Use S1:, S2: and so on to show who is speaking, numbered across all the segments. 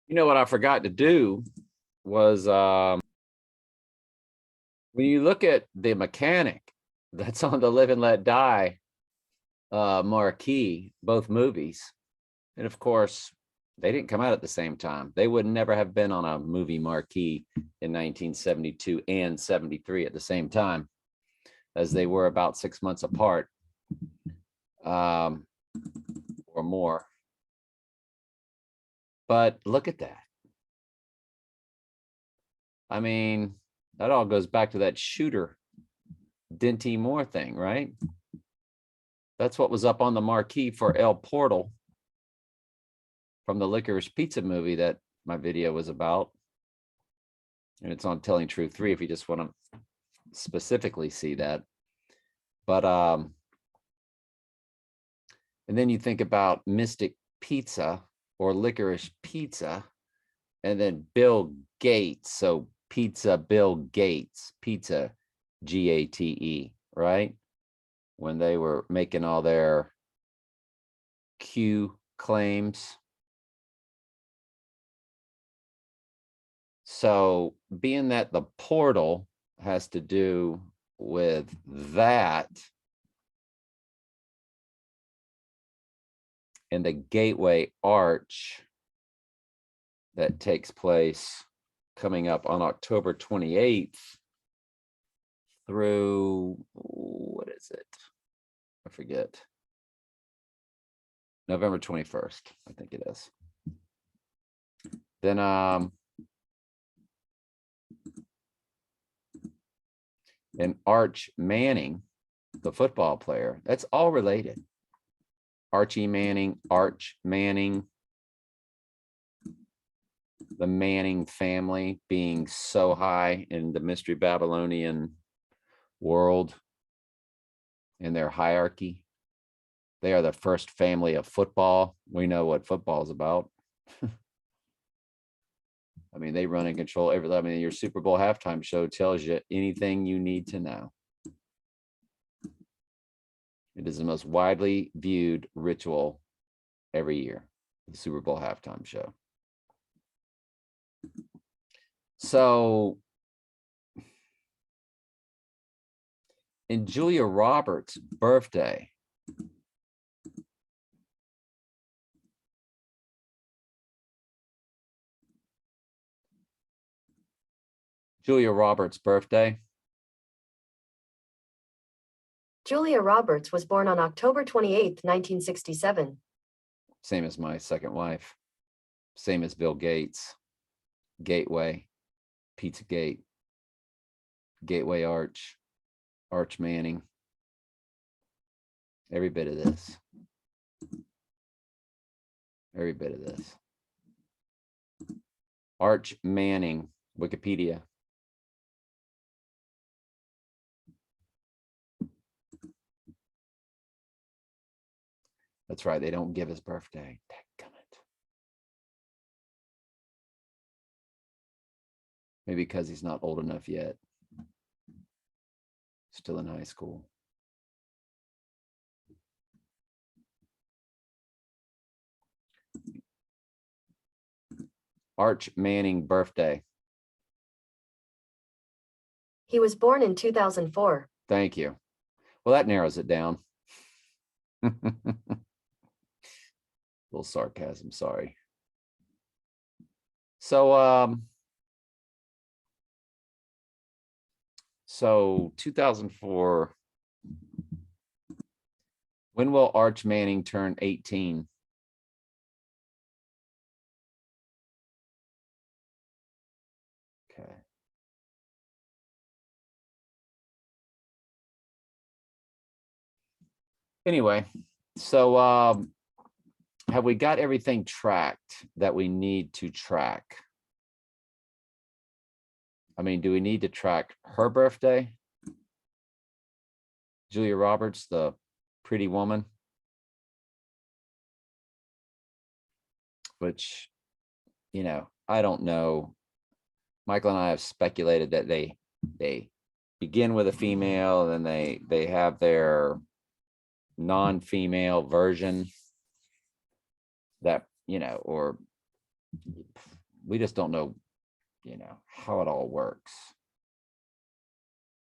S1: You know what I forgot to do was when you look at the mechanic that's on the Live and Let Die marquee, both movies, and of course, they didn't come out at the same time. They would never have been on a movie marquee in 1972 and 73 at the same time, as they were about 6 months apart or more. But look at that. I mean, that all goes back to that shooter Dinty Moore thing, right? That's what was up on the marquee for El Portal from the Licorice Pizza movie that my video was about. And it's on Telling Truth 3 if you just want to specifically see that. But and then you think about Mystic Pizza or Licorice Pizza, and then Bill Gates. So Pizza Bill Gates, Pizza Gate, right? When they were making all their Q claims. So being that the portal has to do with that, and the Gateway Arch that takes place coming up on October 28th through, what is it? I forget. November 21st, I think it is. Then and Arch Manning, the football player, that's all related. Archie Manning, Arch Manning, the Manning family being so high in the Mystery Babylonian world in their hierarchy. They are the first family of football. We know what football is about. I mean, they run and control everything. I mean, your Super Bowl halftime show tells you anything you need to know. It is the most widely viewed ritual every year, the Super Bowl halftime show. So, in Julia Roberts' birthday, Julia Roberts' birthday.
S2: Julia Roberts was born on October 28, 1967.
S1: Same as my second wife. Same as Bill Gates. Gateway, Pizzagate, Gateway Arch, Arch Manning. Every bit of this. Every bit of this. Arch Manning, Wikipedia. That's right, they don't give his birthday. Dadgummit. Maybe because he's not old enough yet. Still in high school. Arch Manning birthday.
S2: He was born in 2004.
S1: Thank you. Well, that narrows it down. Little sarcasm, sorry. So 2004. When will Arch Manning turn 18? Okay. Anyway, so have we got everything tracked that we need to track? I mean, do we need to track her birthday? Julia Roberts, the pretty woman, which, you know, I don't know. Michael and I have speculated that they begin with a female, and then they have their non-female version that, you know, or we just don't know, how it all works.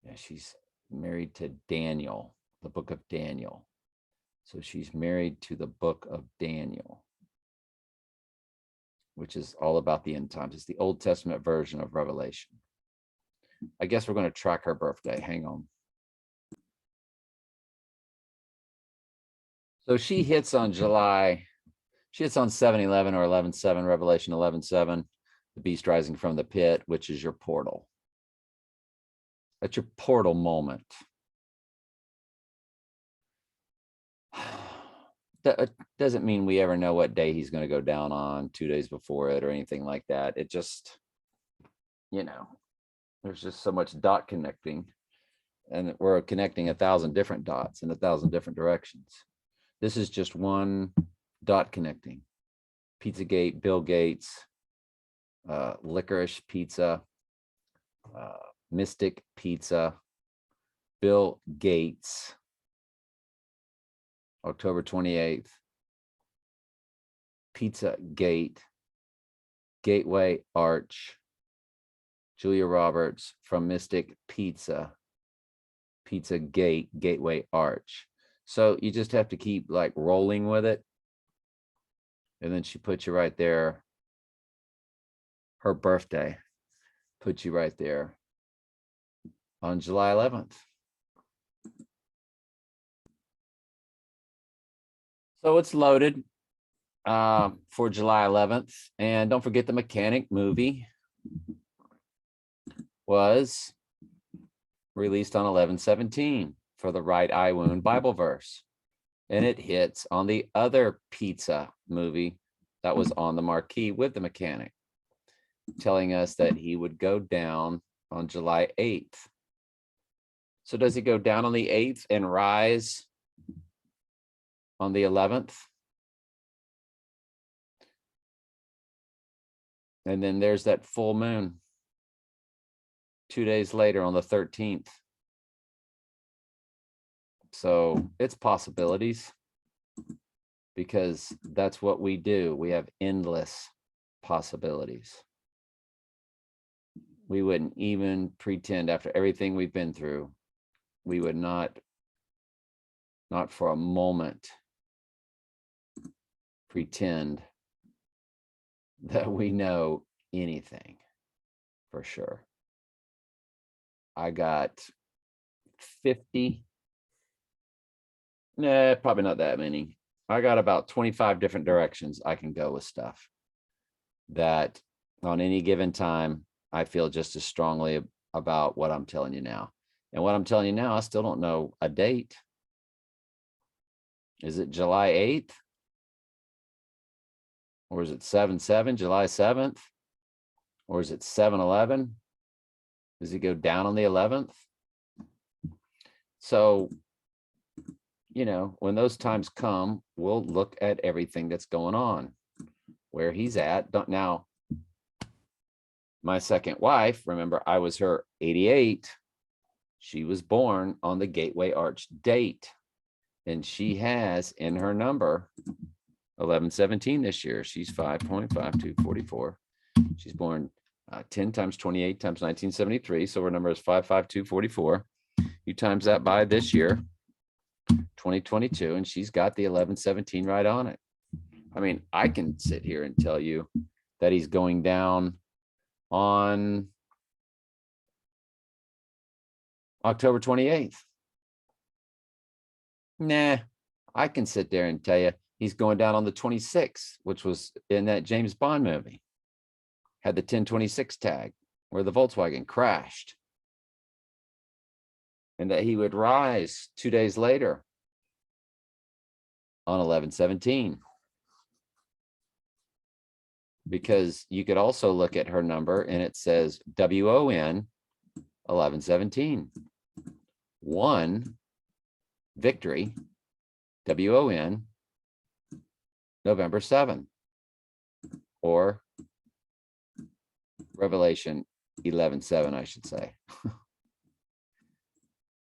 S1: Yeah, she's married to Daniel, the book of Daniel. So she's married to the book of Daniel, which is all about the end times. It's the Old Testament version of Revelation. I guess we're going to track her birthday. Hang on. So she hits on 7/11 or 11/7, Revelation 11/7, the beast rising from the pit, which is your portal. That's your portal moment. That doesn't mean we ever know what day he's going to go down on 2 days before it or anything like that. It just, there's just so much dot connecting, and we're connecting 1,000 different dots in 1,000 different directions. This is just one dot connecting. Pizzagate, Bill Gates, Licorice Pizza, Mystic Pizza, Bill Gates, October 28th, Pizza Gate, Gateway Arch, Julia Roberts from Mystic Pizza, Pizza Gate, Gateway Arch. So you just have to keep like rolling with it. And then she puts you right there. Her birthday puts you right there on July 11th. So it's loaded for July 11th. And don't forget, the Mechanic movie was released on 11/17 for the right eye wound Bible verse. And it hits on the other pizza movie that was on the marquee with the Mechanic, telling us that he would go down on July 8th. So does he go down on the 8th and rise on the 11th? And then there's that full moon 2 days later on the 13th. So it's possibilities, because that's what we do. We have endless possibilities. We wouldn't even pretend, after everything we've been through, we would not for a moment, pretend that we know anything for sure. I got 50, probably not that many. I got about 25 different directions I can go with stuff that on any given time, I feel just as strongly about what I'm telling you now. And what I'm telling you now, I still don't know a date. Is it July 8th? Or is it 7/7, July 7th? Or is it 7/11? Does he go down on the 11th? So, when those times come, we'll look at everything that's going on, where he's at. Now, my second wife, remember, I was her 88. She was born on the Gateway Arch date, and she has in her number 11/17 this year. She's 5.5244. She's born 10 times 28 times 1973. So her number is 55244. You times that by this year, 2022, and she's got the 11/17 right on it. I mean, I can sit here and tell you that he's going down on October 28th. Nah, I can sit there and tell you he's going down on the 26th, which was in that James Bond movie. Had the 1026 tag where the Volkswagen crashed. And that he would rise 2 days later on 11/17. Because you could also look at her number and it says WON 11/17. 1 victory, WON November 7, or Revelation 11/7, I should say.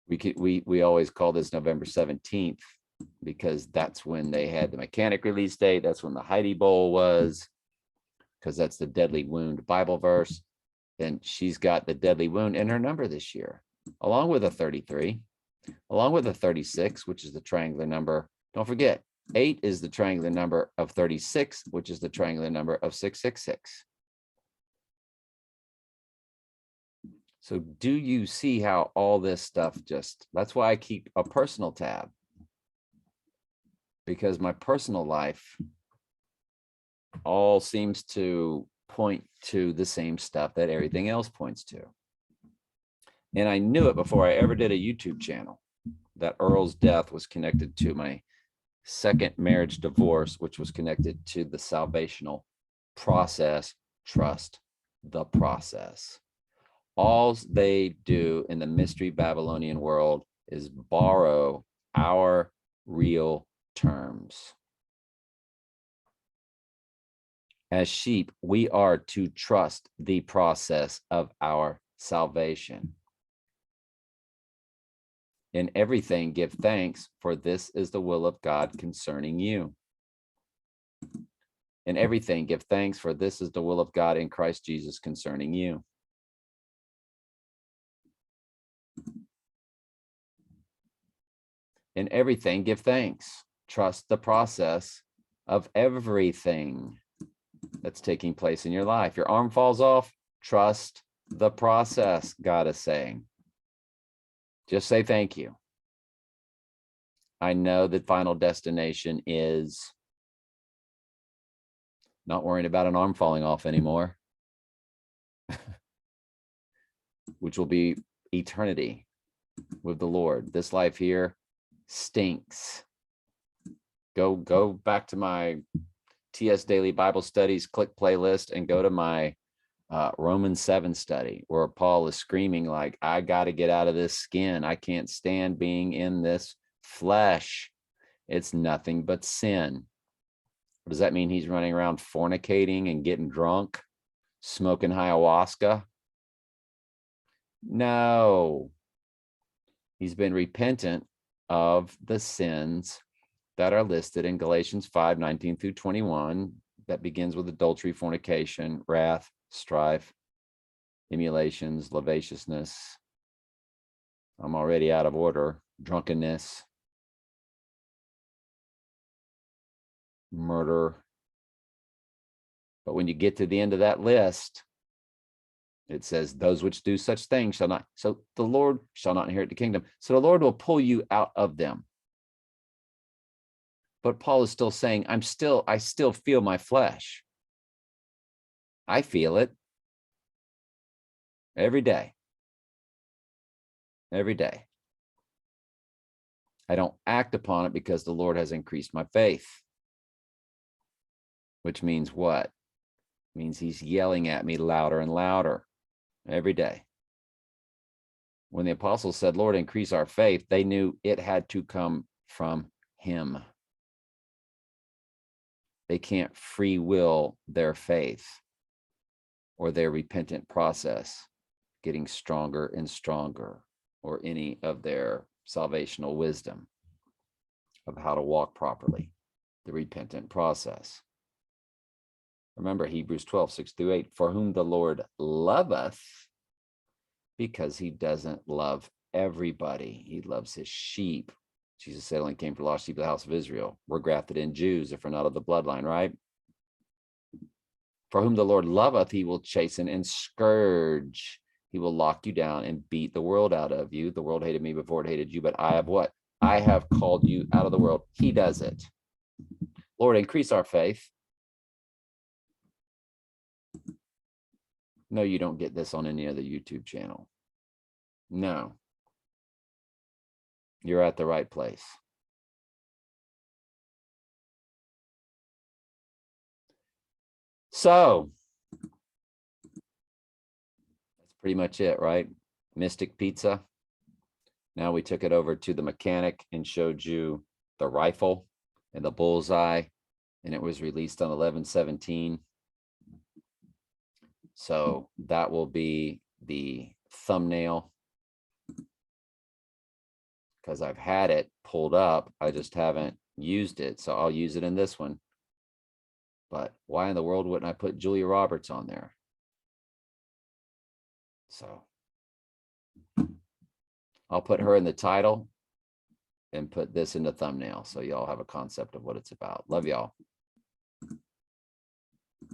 S1: We always call this November 17th because that's when they had the Mechanic release date. That's when the Heidi Bowl was. because that's the deadly wound Bible verse. And she's got the deadly wound in her number this year, along with a 33, along with a 36, which is the triangular number. Don't forget, 8 is the triangular number of 36, which is the triangular number of 666. So do you see how all this stuff that's why I keep a personal tab, because my personal life all seems to point to the same stuff that everything else points to. And I knew it before I ever did a YouTube channel, that Earl's death was connected to my second marriage divorce, which was connected to the salvational process. Trust the process. All they do in the mystery Babylonian world is borrow our real terms. As sheep, we are to trust the process of our salvation. In everything, give thanks, for this is the will of God concerning you. In everything, give thanks, for this is the will of God in Christ Jesus concerning you. In everything, give thanks. Trust the process of everything that's taking place in your life. Your arm falls off, trust the process, God is saying. Just say thank you. I know that final destination is not worrying about an arm falling off anymore, which will be eternity with the Lord. This life here stinks. Go back to my TS Daily Bible Studies, click playlist, and go to my Romans 7 study, where Paul is screaming like, I got to get out of this skin. I can't stand being in this flesh. It's nothing but sin. Does that mean he's running around fornicating and getting drunk, smoking ayahuasca? No. He's been repentant of the sins that are listed in Galatians 5:19 through 21, that begins with adultery, fornication, wrath, strife, emulations, lasciviousness. I'm already out of order. Drunkenness, murder. But when you get to the end of that list, it says, those which do such things shall not, so the Lord shall not inherit the kingdom. So the Lord will pull you out of them. But Paul is still saying, I still feel my flesh. I feel it every day. Every day. I don't act upon it because the Lord has increased my faith. Which means what? It means he's yelling at me louder and louder every day. When the apostles said, Lord, increase our faith, they knew it had to come from him. They can't free will their faith or their repentant process getting stronger and stronger, or any of their salvational wisdom of how to walk properly, the repentant process. Remember Hebrews 12:6-8, for whom the Lord loveth, because he doesn't love everybody. He loves his sheep. Jesus said only came for lost sheep of the house of Israel. We're grafted in Jews if we're not of the bloodline, right? For whom the Lord loveth, he will chasten and scourge. He will lock you down and beat the world out of you. The world hated me before it hated you, but I have what? I have called you out of the world. He does it. Lord, increase our faith. No, you don't get this on any other YouTube channel. No. You're at the right place. So that's pretty much it, right? Mystic Pizza. Now we took it over to the mechanic and showed you the rifle and the bullseye, and it was released on 11/17. So that will be the thumbnail, because I've had it pulled up. I just haven't used it. So I'll use it in this one. But why in the world wouldn't I put Julia Roberts on there? So I'll put her in the title and put this in the thumbnail so y'all have a concept of what it's about. Love y'all.